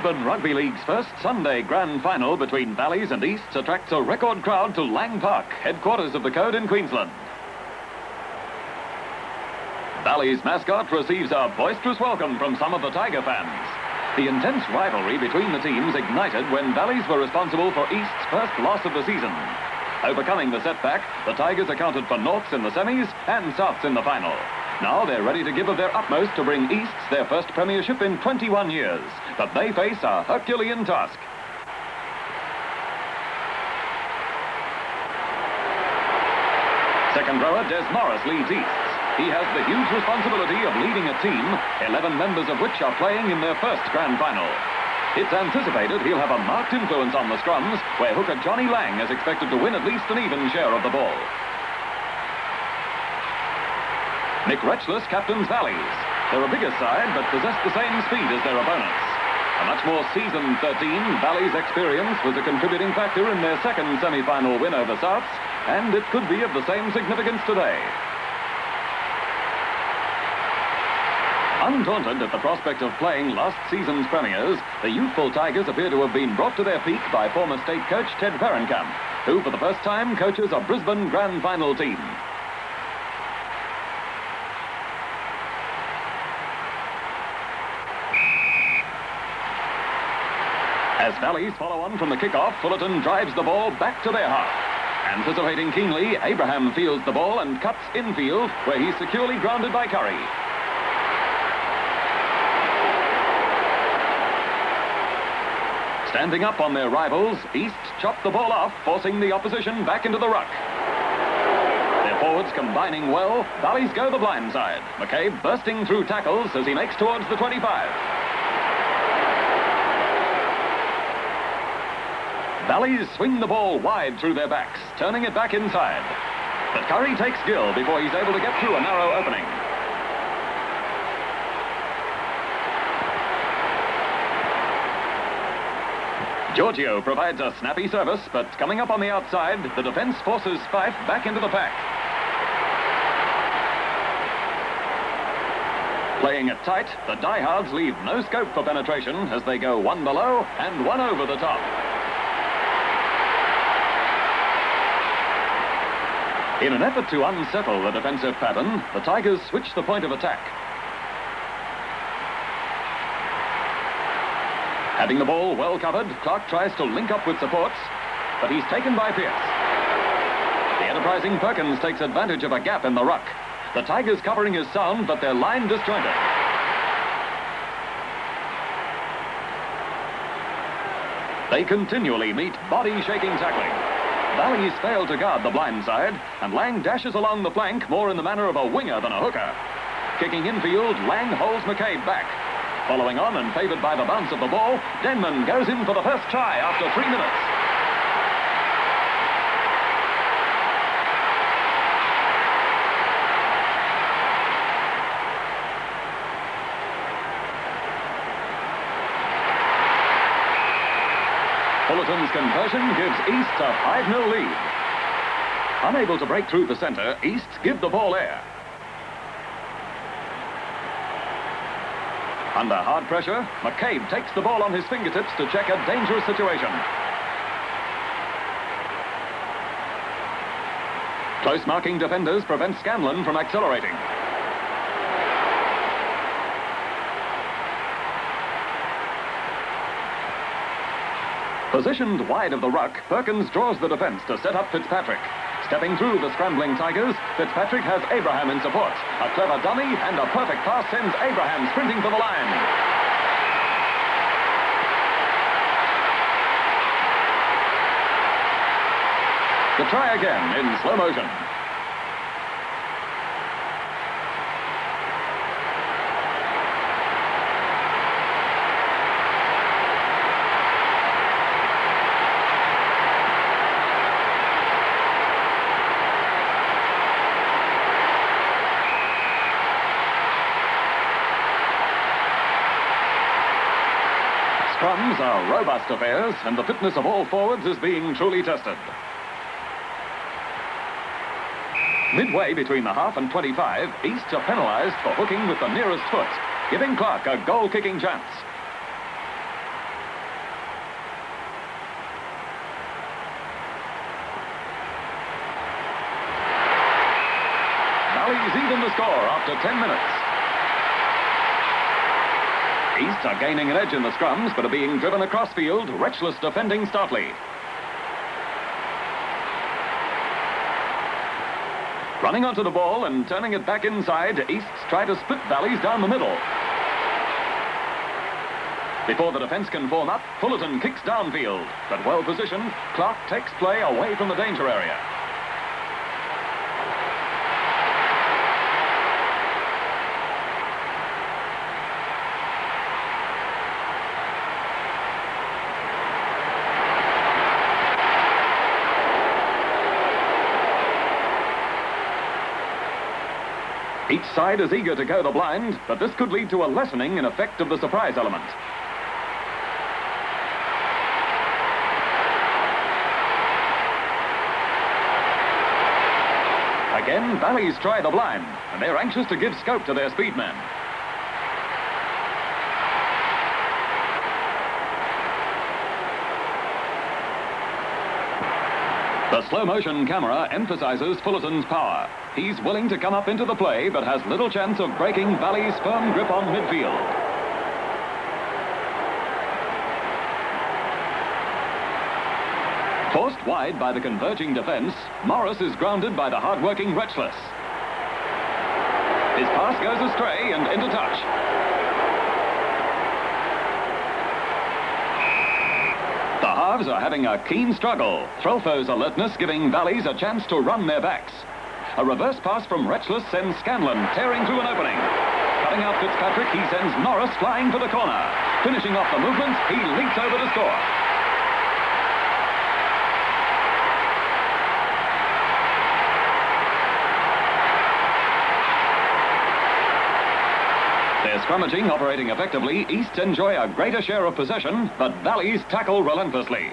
Brisbane Rugby League's first Sunday grand final between Valleys and Easts attracts a record crowd to Lang Park, headquarters of the Code in Queensland. Valleys mascot receives a boisterous welcome from some of the Tiger fans. The intense rivalry between the teams ignited when Valleys were responsible for East's first loss of the season. Overcoming the setback, the Tigers accounted for Norths in the semis and Souths in the final. Now they're ready to give of their utmost to bring Easts their first premiership in 21 years. But they face a Herculean task. Second rower Des Morris leads Easts. He has the huge responsibility of leading a team, 11 members of which are playing in their first grand final. It's anticipated he'll have a marked influence on the scrums, where hooker Johnny Lang is expected to win at least an even share of the ball. Nick Retchless captains Valleys. They're a bigger side, but possess the same speed as their opponents. A much more seasoned 13, Valleys' experience was a contributing factor in their second semi-final win over Souths, and it could be of the same significance today. Undaunted at the prospect of playing last season's premiers, the youthful Tigers appear to have been brought to their peak by former state coach Ted Ferencamp, who for the first time coaches a Brisbane Grand Final team. As Valleys follow on from the kickoff, Fullerton drives the ball back to their half. Anticipating keenly, Abraham fields the ball and cuts infield, where he's securely grounded by Curry. Standing up on their rivals, East chop the ball off, forcing the opposition back into the ruck. Their forwards combining well, Valleys go the blind side. McCabe bursting through tackles as he makes towards the 25. Valleys swing the ball wide through their backs, turning it back inside. But Curry takes Gill before he's able to get through a narrow opening. Giorgio provides a snappy service, but coming up on the outside, the defence forces Fife back into the pack. Playing it tight, the diehards leave no scope for penetration as they go one below and one over the top. In an effort to unsettle the defensive pattern, the Tigers switch the point of attack. Having the ball well covered, Clark tries to link up with supports, but he's taken by Pierce. The enterprising Perkins takes advantage of a gap in the ruck. The Tigers' covering is sound, but their line disjointed. They continually meet body-shaking tackling. Valleys fail to guard the blind side, and Lang dashes along the flank more in the manner of a winger than a hooker. Kicking infield, Lang holds McCabe back. Following on and favoured by the bounce of the ball, Denman goes in for the first try after 3 minutes. Fullerton's conversion gives East a 5-0 lead. Unable to break through the centre, East give the ball air. Under hard pressure, McCabe takes the ball on his fingertips to check a dangerous situation. Close marking defenders prevent Scanlon from accelerating. Positioned wide of the ruck, Perkins draws the defence to set up Fitzpatrick. Stepping through the scrambling Tigers, Fitzpatrick has Abraham in support. A clever dummy and a perfect pass sends Abraham sprinting for the line. The try again in slow motion. Scrums are robust affairs, and the fitness of all forwards is being truly tested. Midway between the half and 25, East are penalised for hooking with the nearest foot, giving Clark a goal-kicking chance. Valley's even the score after 10 minutes. East are gaining an edge in the scrums, but are being driven across field, Wretchless defending stoutly. Running onto the ball and turning it back inside, East try to split Valleys down the middle. Before the defence can form up, Fullerton kicks downfield, but well positioned, Clark takes play away from the danger area. Each side is eager to go the blind, but this could lead to a lessening in effect of the surprise element. Again, Valleys try the blind, and they're anxious to give scope to their speed men. The slow-motion camera emphasizes Fullerton's power. He's willing to come up into the play, but has little chance of breaking Valley's firm grip on midfield. Forced wide by the converging defence, Morris is grounded by the hard-working Wretchless. His pass goes astray and into touch. The halves are having a keen struggle. Threlfo's alertness giving Valleys a chance to run their backs. A reverse pass from Wretchless sends Scanlon tearing through an opening. Cutting out Fitzpatrick, he sends Norris flying for the corner. Finishing off the movement, he leaps over to score. Their scrummaging operating effectively, East enjoy a greater share of possession, but Valleys tackle relentlessly.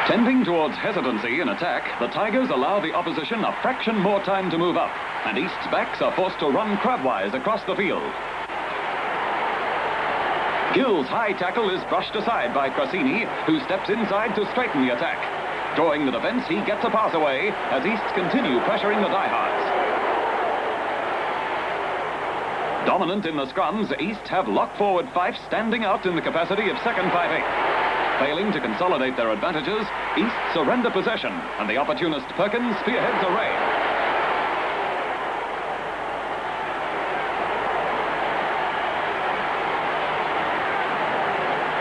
Tending towards hesitancy in attack, the Tigers allow the opposition a fraction more time to move up, and East's backs are forced to run crabwise across the field. Gill's high tackle is brushed aside by Crasini, who steps inside to straighten the attack. Drawing the defence, he gets a pass away as East continue pressuring the diehards. Dominant in the scrums, East have lock-forward Fife standing out in the capacity of second 5/8. Failing to consolidate their advantages, East surrender possession, and the opportunist Perkins spearheads a raid.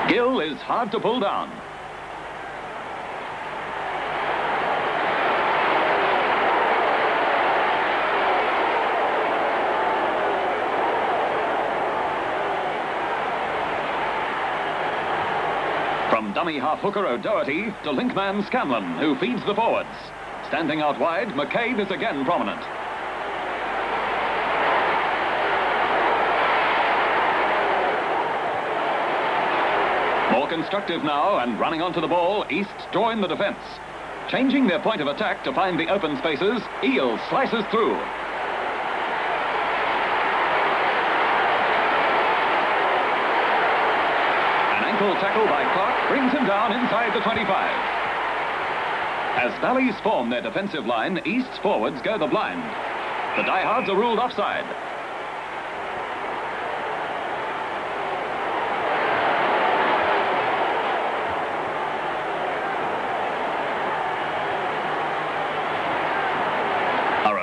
Gill is hard to pull down. From dummy half-hooker O'Doherty to linkman Scanlon, who feeds the forwards. Standing out wide, McCabe is again prominent. More constructive now, and running onto the ball, East join the defence. Changing their point of attack to find the open spaces, Eel slices through. An ankle tackle by Clark brings him down inside the 25. As Valleys form their defensive line, East's forwards go the blind. The diehards are ruled offside.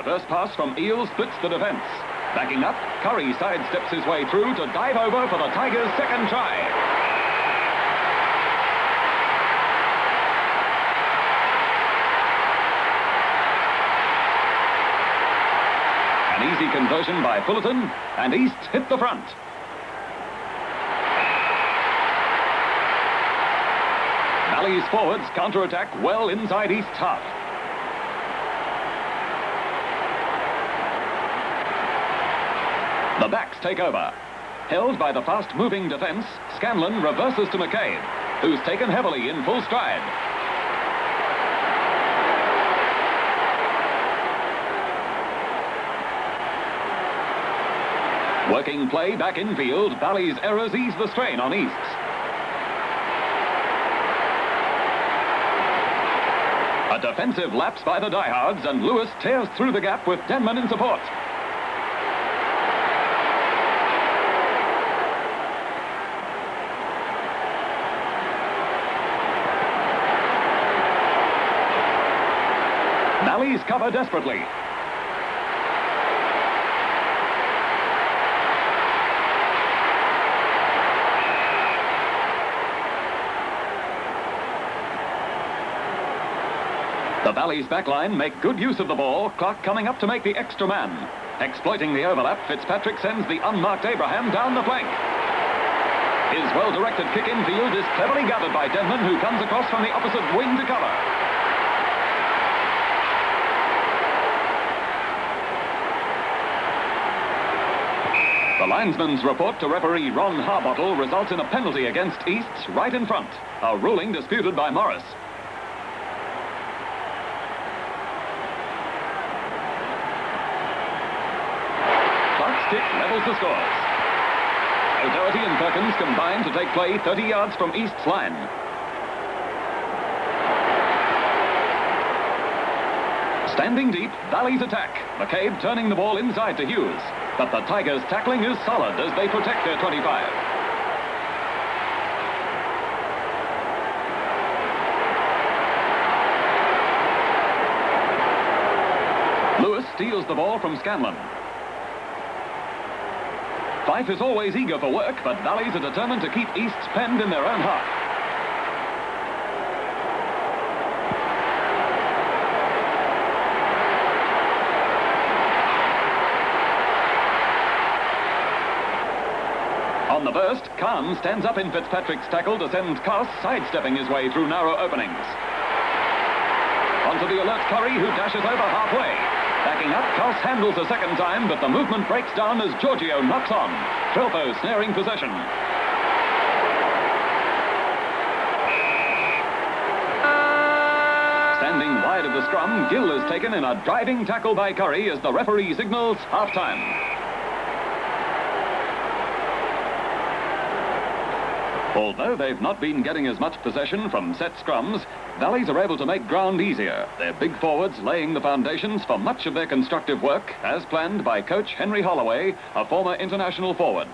First pass from Eel splits the defence. Backing up, Curry sidesteps his way through to dive over for the Tigers' second try. An easy conversion by Fullerton, and East hit the front. Valley's forwards counter-attack well inside East's half. The backs take over. Held by the fast-moving defence, Scanlon reverses to McCabe, who's taken heavily in full stride. Working play back infield, Valley's errors ease the strain on East's. A defensive lapse by the diehards, and Lewis tears through the gap with Denman in support. Valley's cover desperately. The Valley's backline make good use of the ball, Clark coming up to make the extra man. Exploiting the overlap, Fitzpatrick sends the unmarked Abraham down the flank. His well-directed kick infield is cleverly gathered by Denman, who comes across from the opposite wing to cover. The linesman's report to referee Ron Harbottle results in a penalty against East's right in front, a ruling disputed by Morris. Kick levels the scores. O'Doherty and Perkins combine to take play 30 yards from East's line. Standing deep, Valley's attack. McCabe turning the ball inside to Hughes. But the Tigers' tackling is solid as they protect their 25. Lewis steals the ball from Scanlon. Fife is always eager for work, but Valleys are determined to keep East's penned in their own half. On the burst, Kahn stands up in Fitzpatrick's tackle to send Koss sidestepping his way through narrow openings. Onto the alert Curry, who dashes over halfway. Backing up, Koss handles a second time, but the movement breaks down as Giorgio knocks on. Trilfo snaring possession. Standing wide of the scrum, Gill is taken in a driving tackle by Curry as the referee signals half-time. Although they've not been getting as much possession from set scrums, Valleys are able to make ground easier, their big forwards laying the foundations for much of their constructive work, as planned by coach Henry Holloway, a former international forward.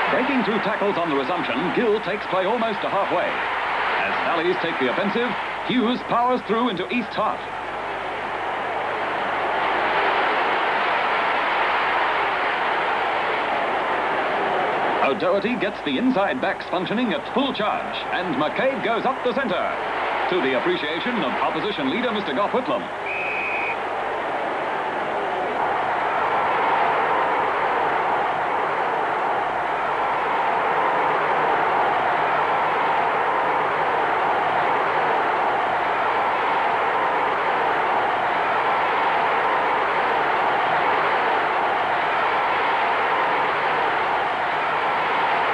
Breaking through tackles on the resumption, Gill takes play almost to halfway. As Valleys take the offensive, Hughes powers through into East's half. O'Doherty gets the inside backs functioning at full charge, and McCabe goes up the centre, to the appreciation of opposition leader Mr. Gough Whitlam.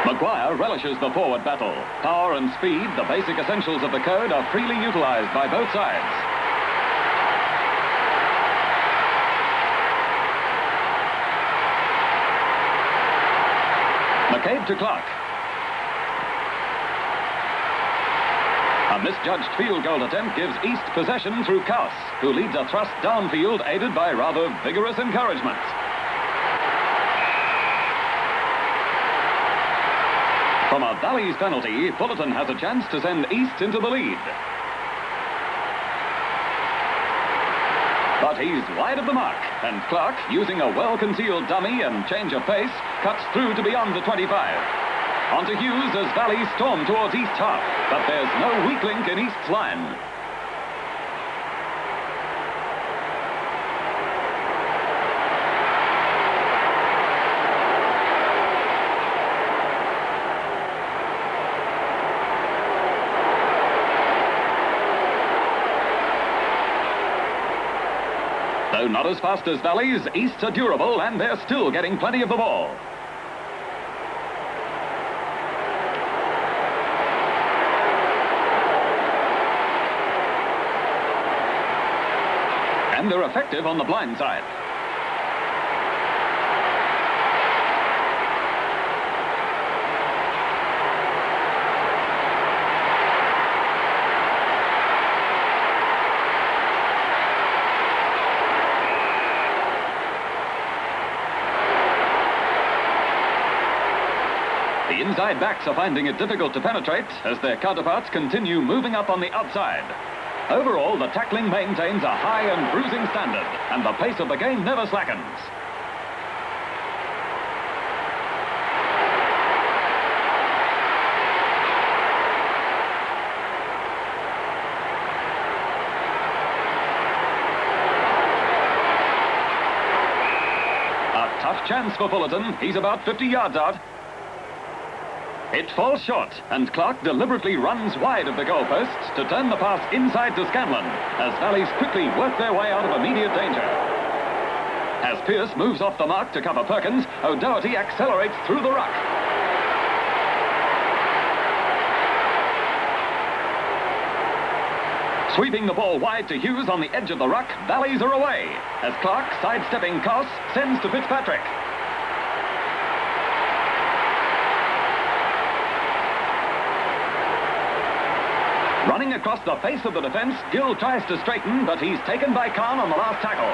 Maguire relishes the forward battle. Power and speed, the basic essentials of the code, are freely utilized by both sides. McCabe to Clark. A misjudged field goal attempt gives East possession through Koss, who leads a thrust downfield aided by rather vigorous encouragement. From a Valleys penalty, Fullerton has a chance to send East into the lead. But he's wide of the mark, and Clark, using a well-concealed dummy and change of pace, cuts through to beyond the 25. On to Hughes as Valleys storm towards East half, but there's no weak link in East's line. Though not as fast as Valleys, East are durable and they're still getting plenty of the ball. and they're effective on the blind side. The inside backs are finding it difficult to penetrate as their counterparts continue moving up on the outside. Overall, the tackling maintains a high and bruising standard, and the pace of the game never slackens. A tough chance for Fullerton. He's about 50 yards out. It falls short, and Clark deliberately runs wide of the goalposts to turn the pass inside to Scanlon, as Valleys quickly work their way out of immediate danger. As Pierce moves off the mark to cover Perkins, O'Doherty accelerates through the ruck. Sweeping the ball wide to Hughes on the edge of the ruck, Valleys are away, as Clark, sidestepping Koss, sends to Fitzpatrick. Running across the face of the defence, Gill tries to straighten, but he's taken by Kahn on the last tackle.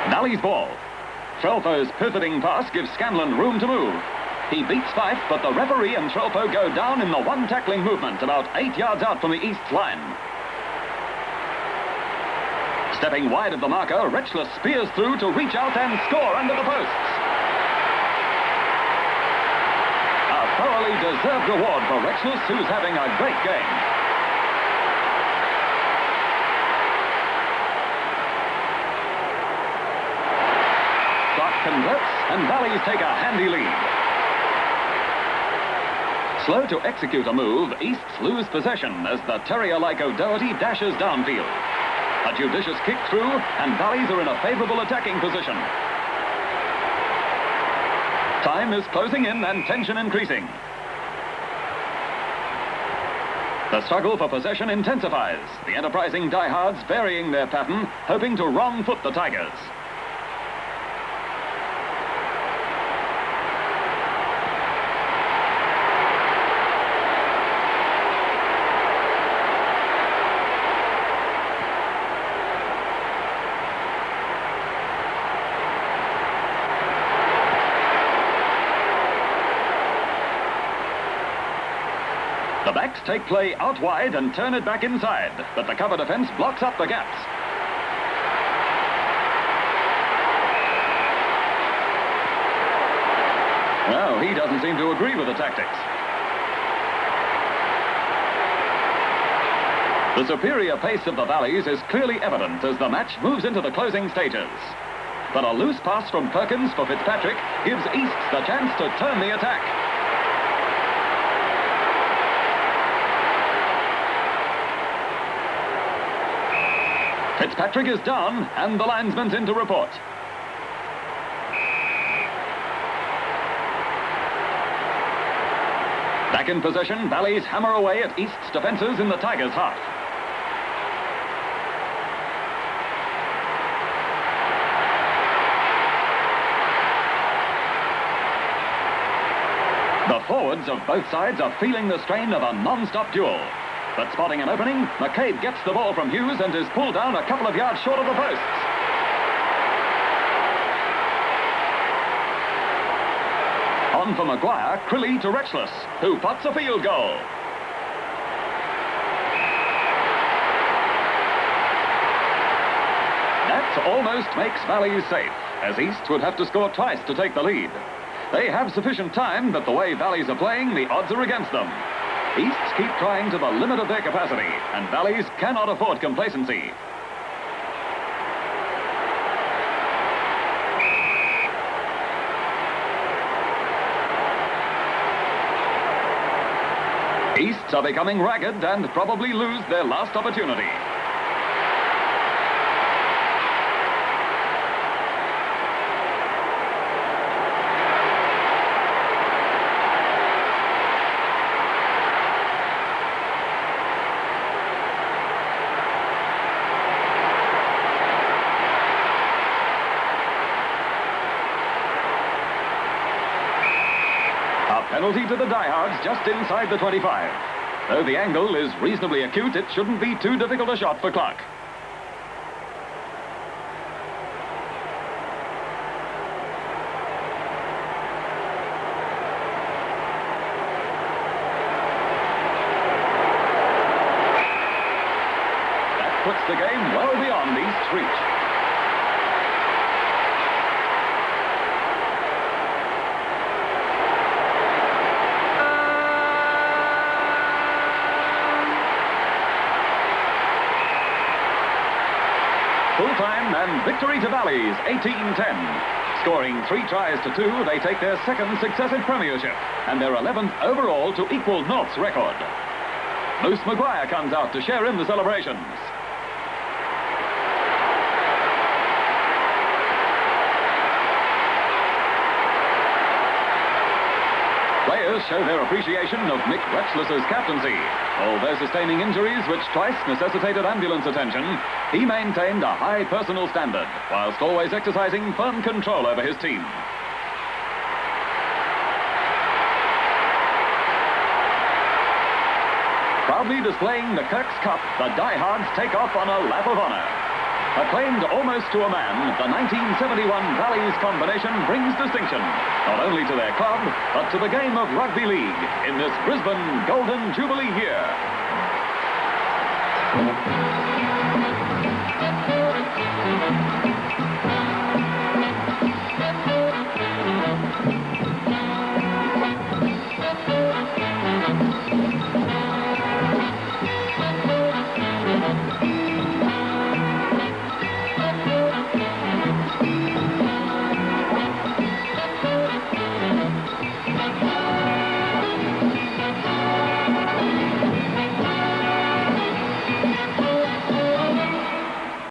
Valley's ball. Trelfo's pivoting pass gives Scanlon room to move. He beats Fife, but the referee and Trelfo go down in the one tackling movement, about 8 yards out from the East's line. Stepping wide of the marker, Retchless spears through to reach out and score under the posts. Thoroughly deserved reward for Retchless, who's having a great game. Clark converts, and Valleys take a handy lead. Slow to execute a move, Easts lose possession as the terrier-like O'Doherty dashes downfield. A judicious kick through, and Valleys are in a favourable attacking position. Time is closing in and tension increasing. The struggle for possession intensifies, the enterprising diehards varying their pattern, hoping to wrong-foot the Tigers. The backs take play out wide and turn it back inside, but the cover defence blocks up the gaps. Well, he doesn't seem to agree with the tactics. The superior pace of the Valleys is clearly evident as the match moves into the closing stages. But a loose pass from Perkins for Fitzpatrick gives Easts the chance to turn the attack. Fitzpatrick is down, and the linesman's in to report. Back in possession, Valleys hammer away at East's defences in the Tigers' half. The forwards of both sides are feeling the strain of a non-stop duel. But spotting an opening, McCabe gets the ball from Hughes and is pulled down a couple of yards short of the posts. On for Maguire, Crilly to Retchless, who pots a field goal. That almost makes Valleys safe, as East would have to score twice to take the lead. They have sufficient time, but the way Valleys are playing, the odds are against them. Easts keep trying to the limit of their capacity, and Valleys cannot afford complacency. Easts are becoming ragged and probably lose their last opportunity. penalty to the diehards just inside the 25. Though the angle is reasonably acute, it shouldn't be too difficult a shot for Clark. That puts the game well beyond East's reach. Full-time and victory to Valleys, 18-10. Scoring 3 tries to 2, they take their second successive premiership and their 11th overall to equal North's record. Moose Maguire comes out to share in the celebrations. Players show their appreciation of Mick Wetchless's captaincy. Although sustaining injuries which twice necessitated ambulance attention, he maintained a high personal standard, whilst always exercising firm control over his team. Proudly displaying the Kirk's Cup, the diehards take off on a lap of honour. Acclaimed almost to a man, the 1971 Valleys combination brings distinction, not only to their club, but to the game of rugby league in this Brisbane Golden Jubilee year.